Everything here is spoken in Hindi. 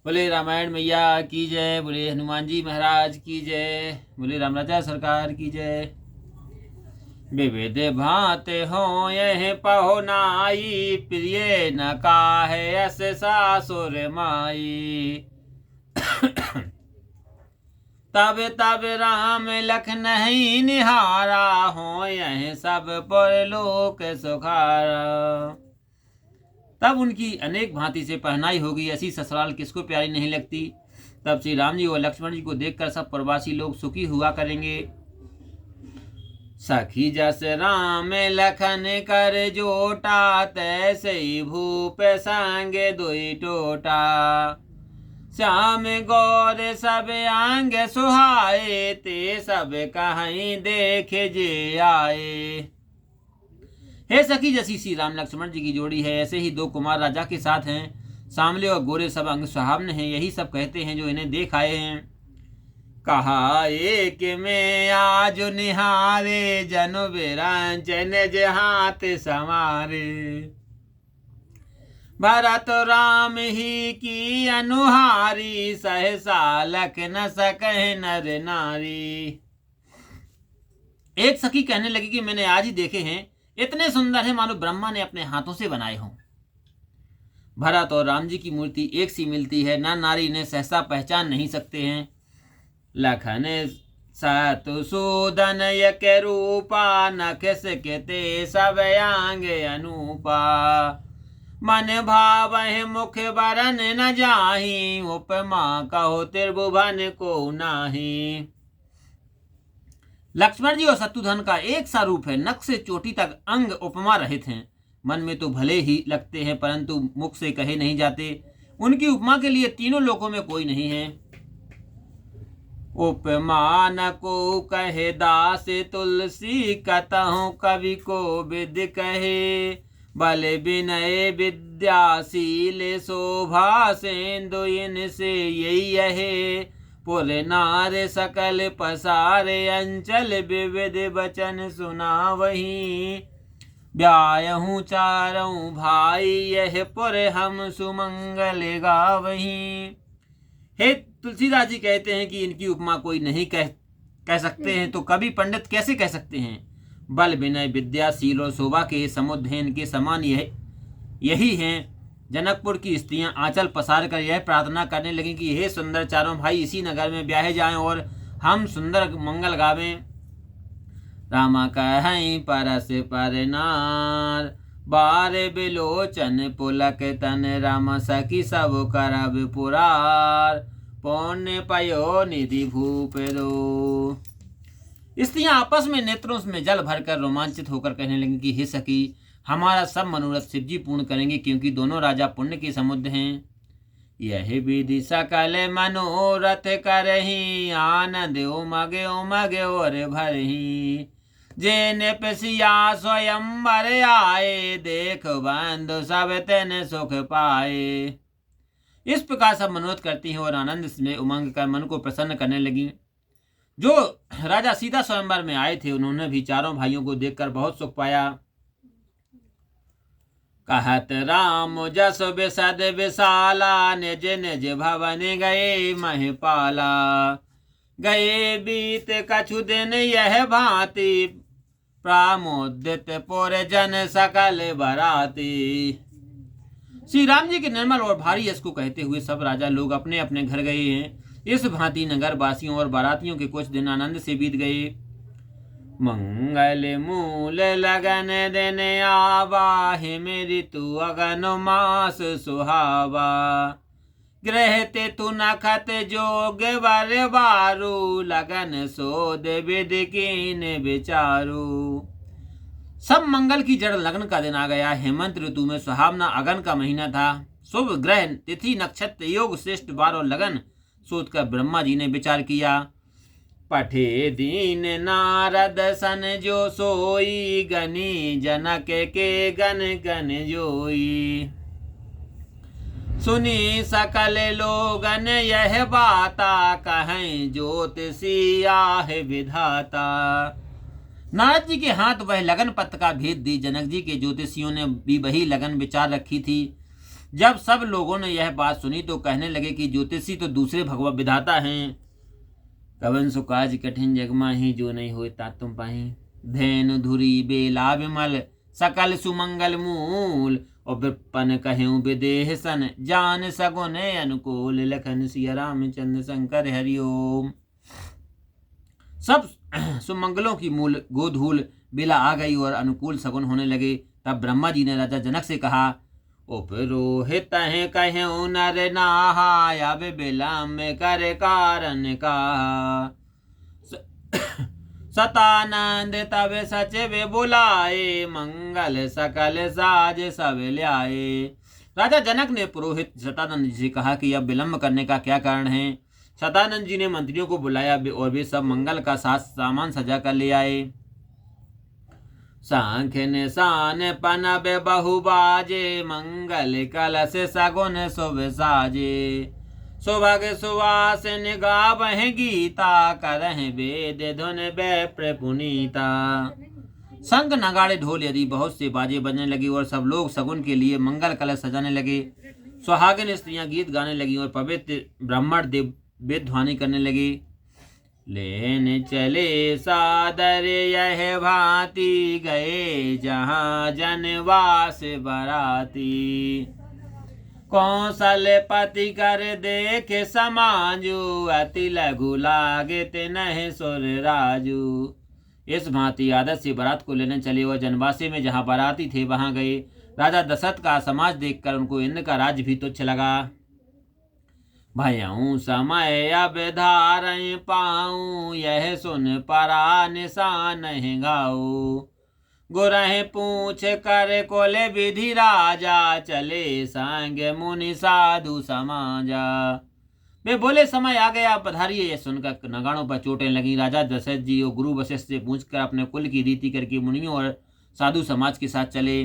बोले रामायण मैया की जय, बोले हनुमान जी महाराज की जय, बोले राम राजा सरकार की जय। विविध भांति हो यह पहो नाई, प्रिय न काहे अस सासुर माई। तब तब राम लखनहि निहारा, हो यह सब परलोक सुखारा। तब उनकी अनेक भांति से पहनाई होगी, ऐसी ससुराल किसको प्यारी नहीं लगती। तब श्री राम जी और लक्ष्मण जी को देखकर सब प्रवासी लोग सुखी हुआ करेंगे। सखी जस राम लखन कर जोटा, तैसे ही भूप संग दुई टोटा। श्याम गौर सब आंग सुहाए, ते सब कहीं देख जे आए। हे सखी, जैसी श्री राम लक्ष्मण जी की जोड़ी है, ऐसे ही दो कुमार राजा के साथ हैं। सांवले और गोरे सब अंग सुहावने हैं, यही सब कहते हैं जो इन्हें देख आए हैं। कहा एक में आज निहारे, जनु बिरांचन जे हाथ समारे। भरत राम ही की अनुहारी, सहसा लख न सकह नर नारी। एक सखी कहने लगी कि मैंने आज ही देखे हैं, इतने सुंदर है मानो ब्रह्मा ने अपने हाथों से बनाए हों। भरत और राम जी की मूर्ति एक सी मिलती है, ना नारी इन्हें सहसा पहचान नहीं सकते हैं। लखन सतु सूदन यक रूपा, नख सकते सब आंग अनूपा। मन भावहि मुख बरन न जाहि, उपमा कहो त्रिभुवन को नाही। लक्ष्मण जी और शत्रुघ्न का एक सा रूप है, नख से चोटी तक अंग उपमा रहित हैं। मन में तो भले ही लगते हैं, परंतु मुख से कहे नहीं जाते। उनकी उपमा के लिए तीनों लोकों में कोई नहीं है। उपमान को कहे दास तुलसी, कतहु कवि को विद कहे। बल विनय विद्याशील शोभा, सेंदु इनसे यही है। पुर नार सकल पसारे, अंचल विविध वचन सुना वही। ब्याहूँ चारों भाई, यह पुर हम सुमंगल गावही। हे तुलसीदास जी कहते हैं कि इनकी उपमा कोई नहीं कह सकते हैं, तो कवि पंडित कैसे कह सकते हैं। बल विनय विद्याशील और शोभा के समुद्र हैं, इनके समान यही हैं। जनकपुर की स्त्रियां आंचल पसार कर यह प्रार्थना करने लगी कि हे सुंदर चारों भाई, इसी नगर में ब्याहे जाएं और हम सुंदर मंगल गावें। रामा कहीं परस पर नार, बार बिलोचन पुलक तन। राम सखी सब करब पुरार, पौन्य पयो निधि भूप दो। स्त्रियां आपस में नेत्रों में जल भरकर रोमांचित होकर कहने लगी कि हे सखी, हमारा सब मनोरथ शिव जी पूर्ण करेंगे, क्योंकि दोनों राजा पुण्य के समुद्र हैं। यह विधि सकल मनोरथ करही, आनंद उमग उमग और भरही। जेन पिसिया स्वयंवर आए, देख बंधु सब तेन सुख पाए। इस प्रकार सब मनोरथ करती हैं और आनंद में उमंग कर मन को प्रसन्न करने लगी। जो राजा सीता स्वयंवर में आए थे, उन्होंने भी चारों भाइयों को देखकर बहुत सुख पाया। कहत राम जस विशद विशाला, निज निज भवन गए महिपाला। गए बीत कछु दिन यह भांति, प्रामोदित पुर जन सकल बराती। श्री राम जी के निर्मल और भारी यश को कहते हुए सब राजा लोग अपने अपने घर गए हैं। इस भांति नगर वासियों और बारातियों के कुछ दिन आनंद से बीत गए। मंगल मूल लगन दिन आवा, हिम ऋतु अगन मास सुहावा। ग्रहते तु नखत जोग वर बारू, लगन सोद विद कीन विचारू। सब मंगल की जड़ लगन का दिन आ गया। हेमंत ऋतु में सुहावना अगन का महीना था। शुभ ग्रह तिथि नक्षत्र योग श्रेष्ठ बार और लगन सोचकर ब्रह्मा जी ने विचार किया। पठे दीन नारद सन जो सोई, गनी जनक के गन गन जोई। सुनी सकल लोगन यह बाता, कहें ज्योतिषी आह विधाता। नारद जी के हाथ वह लगन पत्र का भेद दी। जनक जी के ज्योतिषियों ने भी वही लगन विचार रखी थी जब सब लोगों ने यह बात सुनी तो कहने लगे कि ज्योतिषी तो दूसरे भगवत विधाता हैं। कवन सो काज कठिन जग माही, जो नहीं होए तात तुम पाही। धैनु धुरी बेला विमल, सकल सुमंगल मूल। और विपन कहूँ विदेह सन, जान सगुन अनुकूल। लखन सिया रामचंद्र शंकर हरिओम। सब सुमंगलों की मूल गोधूल बेला आ गई और अनुकूल सगुन होने लगे। तब ब्रह्मा जी ने राजा जनक से कहा, उपरोहित हैं कहूँ नर नाहा, अब विलम्ब कर कारण का। सतानंद तब सचिव बुलाए, मंगल सकल साज सब ल्याए। राजा जनक ने पुरोहित सतानंद जी से कहा कि अब विलम्ब करने का क्या कारण है। सतानंद जी ने मंत्रियों को बुलाया और वे सब मंगल का सामान सजा कर ले आए। सांख्य निशान पनब बहु बाजे, मंगल कलश सगुन शुभ साजे। सुभग सुवास गावह गीता, करह वेद धुन विप्र पुनीता। शंख नगाड़े ढोल आदि बहुत से बाजे बजने लगे और सब लोग सगुन के लिए मंगल कलश सजाने लगे। सुहागिन स्त्रियां गीत गाने लगी और पवित्र ब्राह्मण देव वेद ध्वनि करने लगे। लेन चले सादर यह भांति, गए जहाँ जनवास बराती। कौशलपति कर देख समाजू, अति लघु लागे तिनहि सुर राजू। इस भांति आदत से बारात को लेने चले और जनवासी में जहाँ बाराती थे वहां गए। राजा दशरथ का समाज देखकर उनको इंद्र का राज्य भी तुच्छ लगा। भयऊ समय अब धारय पाऊँ, यह सुन परा निशान गाऊ। गुरह पूछ कर कुल विधि राजा, चले संग मुनि साधु समाजा। वे बोले, समय आ गया, पधारिए। यह सुनकर नगाड़ों पर चोटें लगी। राजा दशरथ जी और गुरु वशिष्ठ से पूछकर अपने कुल की रीति करके मुनियों और साधु समाज के साथ चले।